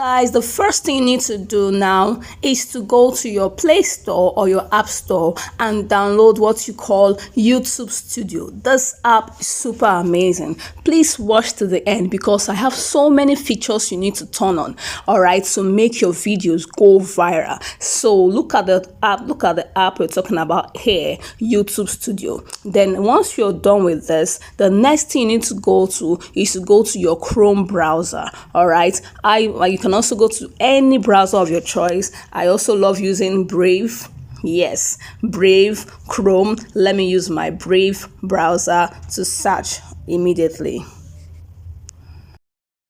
Guys, the first thing you need to do now is to go to your Play Store or your App Store and download what you call YouTube Studio. This app is super amazing. Please watch to the end because I have so many features you need to turn on, all right, to make your videos go viral. So look at the app we're talking about here, YouTube Studio. Then once you're done with this, the next thing you need to go to is to go to your Chrome browser, all right. You can also go to any browser of your choice. I also love using Brave. Yes, Brave, Chrome. Let me use my Brave browser to search immediately.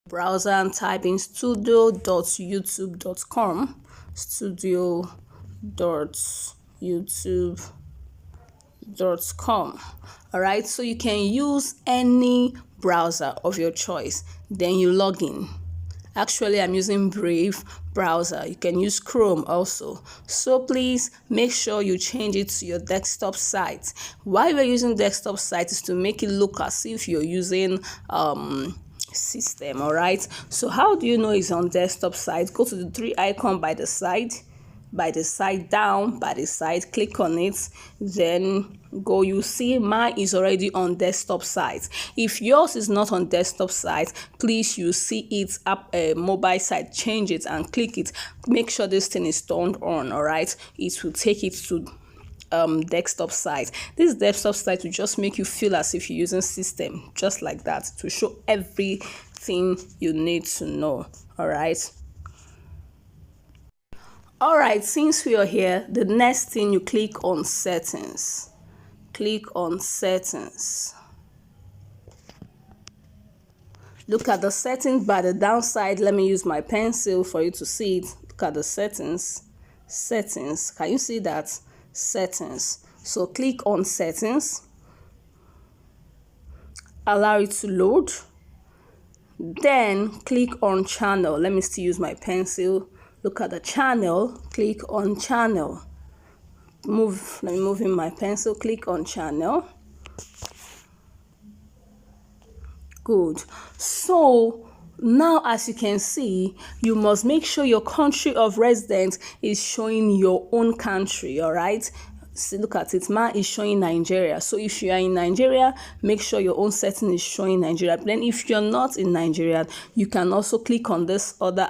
Browser and type in studio.youtube.com. Studio.youtube.com. All right, so you can use any browser of your choice. Then you log in. Actually, I'm using Brave browser. You can use Chrome also. So please make sure you change it to your desktop site. Why we're using desktop site is to make it look as if you're using system. All right. So how do you know it's on desktop site? Go to the three icon by the side down by the side, click on it, then go. You see mine is already on desktop site. If yours is not on desktop site, please, you see it up mobile site, change it and click it. Make sure this thing is turned on. All right, it will take it to desktop site. This desktop site will just make you feel as if you're using system, just like that, to show everything you need to know. All right. All right, since we are here, the next thing you click on settings. Click on settings. Look at the settings by the downside. Let me use my pencil for you to see it. Look at the settings. Settings. Can you see that? Settings. So click on settings. Allow it to load. Then click on channel. Let me still use my pencil. Look at the channel, click on channel. Let me move in my pencil, click on channel. Good. So now, as you can see, you must make sure your country of residence is showing your own country, all right? See, look at it. Mine is showing Nigeria. So if you are in Nigeria, make sure your own setting is showing Nigeria. But then if you're not in Nigeria, you can also click on this other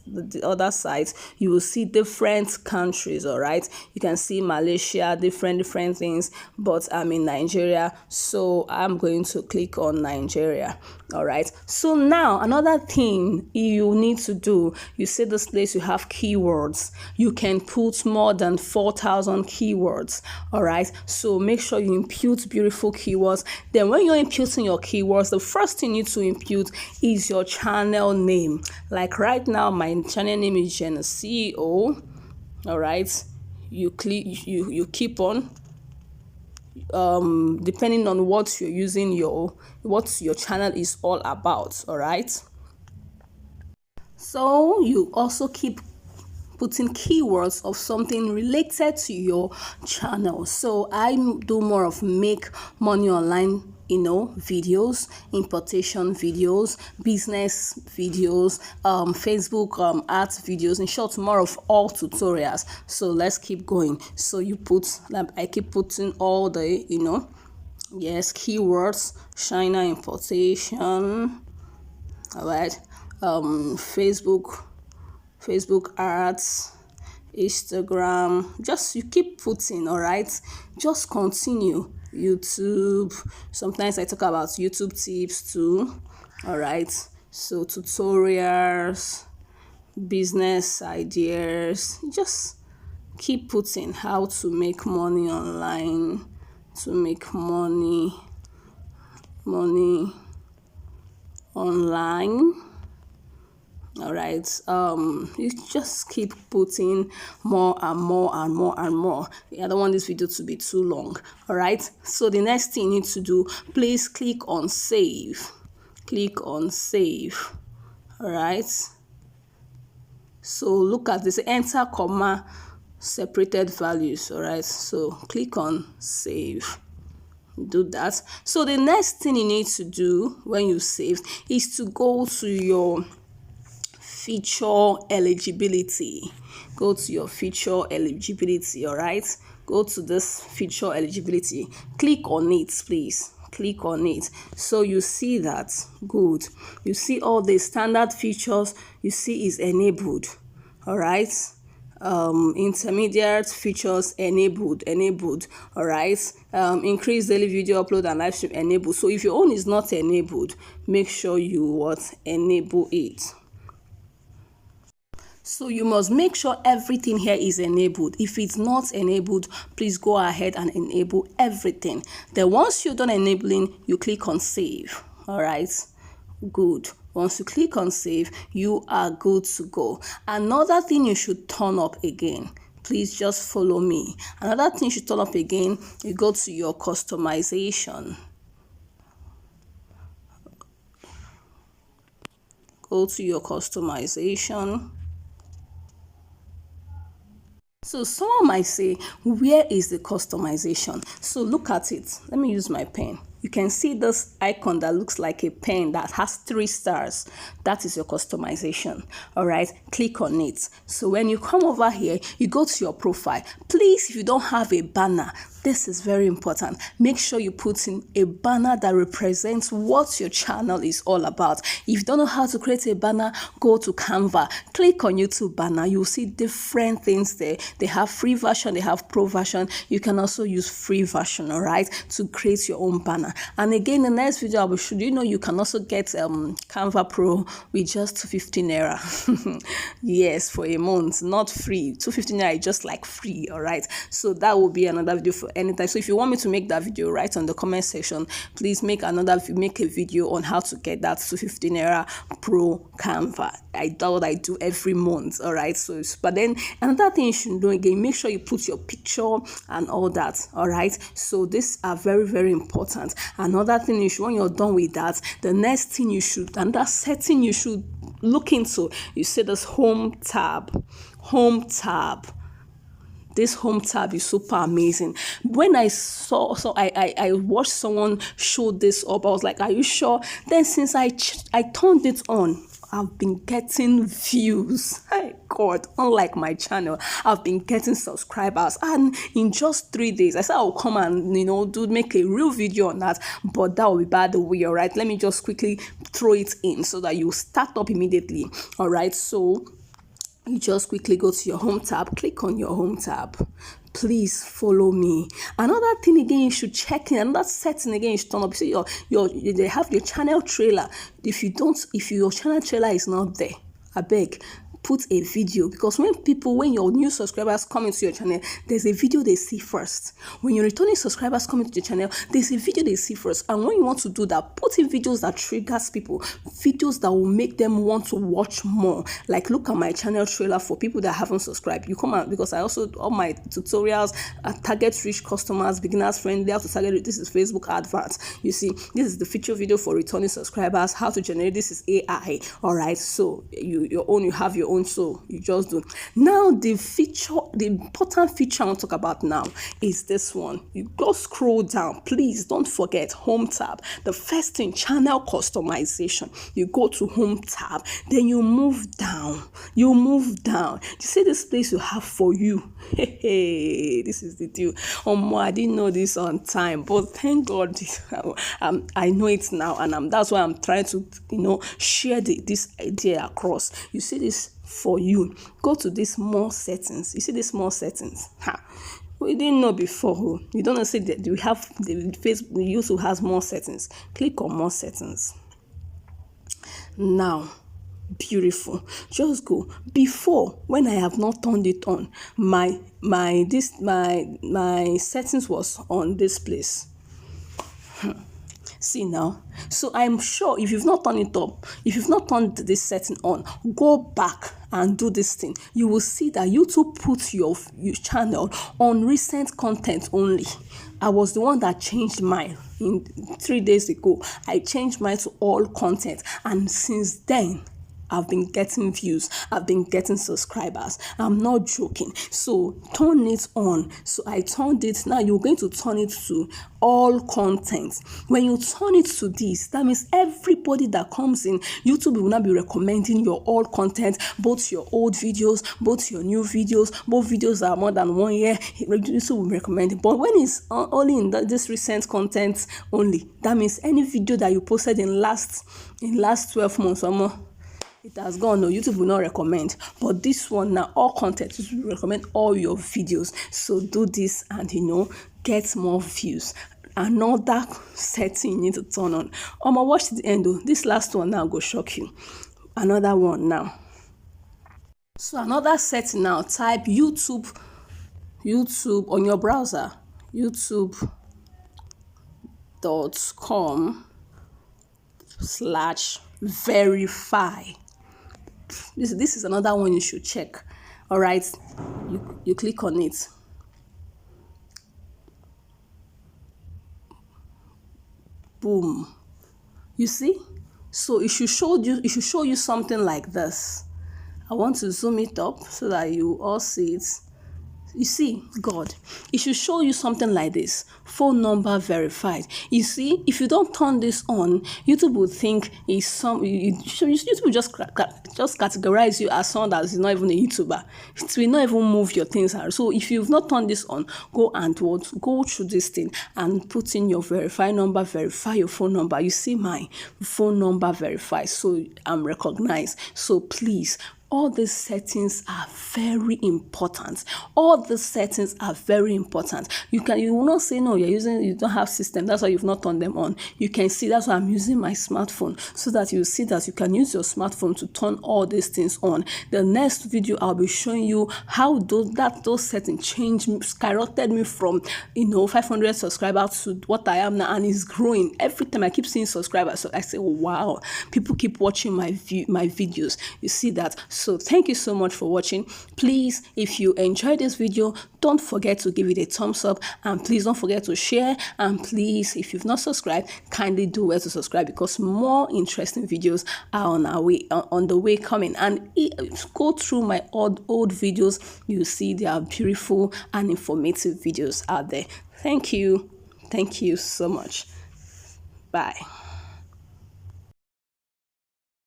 the other side. You will see different countries. All right. You can see Malaysia, different things. But I'm in Nigeria, so I'm going to click on Nigeria. All right. So now another thing you need to do. You see this place. You have keywords. You can put more than 4,000 keywords. All right, so make sure you input beautiful keywords. Then when you're imputing your keywords, the first thing you need to impute is your channel name. Like right now, my channel name is Jennyceo. All right, you keep on depending on what you're using, what your channel is all about. All right, so you also keep putting keywords of something related to your channel. So I do more of make money online, videos, importation videos, business videos, Facebook ads videos. In short, more of all tutorials. So let's keep going. So I keep putting all the yes, keywords: China importation. All right, Facebook ads, Instagram, just you keep putting. All right, just continue. YouTube, sometimes I talk about YouTube tips too. All right, so tutorials, business ideas, just keep putting how to make money online, to make money online. All right, you just keep putting more and more and more and more. I don't want this video to be too long. All right, so the next thing you need to do, please click on save. Click on save. All right, so look at this, enter comma separated values. All right, so click on save. Do that. So the next thing you need to do when you save is to go to your feature eligibility. Go to your feature eligibility. All right, go to this feature eligibility, click on it, please. Click on it. So you see that. Good. You see all the standard features you see is enabled. All right, intermediate features enabled. All right, increase daily video upload and live stream enabled. So if your own is not enabled, make sure you enable it. So you must make sure everything here is enabled. If it's not enabled, please go ahead and enable everything. Then once you're done enabling, you click on save. All right, good. Once you click on save, you are good to go. Another thing you should turn up again. Please just follow me. Another thing you should turn up again, you go to your customization. Go to your customization. So someone might say, where is the customization? So look at it. Let me use my pen. You can see this icon that looks like a pen that has 3 stars. That is your customization. All right, click on it. So when you come over here, you go to your profile. Please, if you don't have a banner, this is very important. Make sure you put in a banner that represents what your channel is all about. If you don't know how to create a banner, go to Canva. Click on YouTube banner. You'll see different things there. They have free version, they have pro version. You can also use free version, all right, to create your own banner. And again, the next video I will show you, you can also get Canva Pro with just 250 naira. Yes, for a month, not free. 250 naira is just like free, all right. So that will be another video for anytime. So if you want me to make that video, write on the comment section. Please make a video on how to get that 250 naira Pro Canva. I do every month, all right. So but then another thing you should do again, make sure you put your picture and all that, all right. So these are very, very important. Another thing you should, when you're done with that, the next thing you should, and that setting you should look into, you see this home tab. This home tab is super amazing. When I I watched someone show this up, I was like, are you sure? Then since I turned it on, I've been getting views. Hey God, unlike my channel, I've been getting subscribers, and in just 3 days, I said I'll come and make a real video on that, but that will be by the way. All right, let me just quickly throw it in so that you start up immediately. All right, so you just quickly go to your home tab, click on your home tab. Please follow me. Another thing again you should check in, another setting again you should turn up. See they have your channel trailer. If your channel trailer is not there, I beg, put a video, because when your new subscribers come into your channel, there's a video they see first. When your returning subscribers come into your channel, there's a video they see first. And when you want to do that, put in videos that triggers people, videos that will make them want to watch more. Like, look at my channel trailer for people that haven't subscribed. You come out, because I also, all my tutorials target rich customers, beginners friendly, how to target. This is Facebook adverts. You see, this is the feature video for returning subscribers, how to generate. This is AI. All right, so you have your own, so you just do. Now the important feature I want to talk about now is this one. You go scroll down, please don't forget home tab. The first thing, channel customization. You go to home tab, then you move down. You see this place you have for you. Hey, this is the deal. I didn't know this on time, but thank God I know it now, and that's why I'm trying to share this idea across. You see this for you. Go to this more settings. You see this more settings. We didn't know before. You don't know, say that we have the Facebook, the YouTube has more settings. Click on more settings. Now, beautiful. Just go. Before, when I have not turned it on, my settings was on this place. See now, so I'm sure if you've not turned it up, if you've not turned this setting on, go back and do this thing. You will see that YouTube puts your channel on recent content only. I was the one that changed mine 3 days ago. I changed mine to all content, and since then I've been getting views, I've been getting subscribers. I'm not joking. So turn it on. So I turned it. Now you're going to turn it to all content. When you turn it to this, that means everybody that comes in, YouTube will not be recommending your all content, both your old videos, both your new videos, both videos that are more than 1 year. YouTube will recommend it. But when it's only in this recent content only, that means any video that you posted in last 12 months or more, it has gone. No, YouTube will not recommend. But this one now, all content, YouTube will recommend all your videos. So do this and get more views. Another setting you need to turn on. Watch to the end though. This last one now go shock you. Another one now. So another setting now, type YouTube on your browser, youtube.com/verify. This is another one you should check. All right, you click on it. Boom. You see? So it should show you something like this. I want to zoom it up so that you all see it. You see, God, it should show you something like this. Phone number verified. You see, if you don't turn this on, YouTube will think it's YouTube will just categorize you as someone that is not even a YouTuber. It will not even move your things out. So if you've not turned this on, go through this thing and put in your verify number, verify your phone number. You see my phone number verified, so I'm recognized. So please, all these settings are very important. You will not say no, you don't have system. That's why you've not turned them on. You can see that's why I'm using my smartphone, so that you see that you can use your smartphone to turn all these things on. The next video I'll be showing you how those settings skyrocketed me from 500 subscribers to what I am now, and it's growing. Every time I keep seeing subscribers, so I say, wow, people keep watching my videos. You see that? So thank you so much for watching. Please, if you enjoyed this video, don't forget to give it a thumbs up, and please don't forget to share. And please, if you've not subscribed, kindly do well to subscribe, because more interesting videos are on the way coming. And go through my old videos, you see there are beautiful and informative videos out there. Thank you so much. Bye.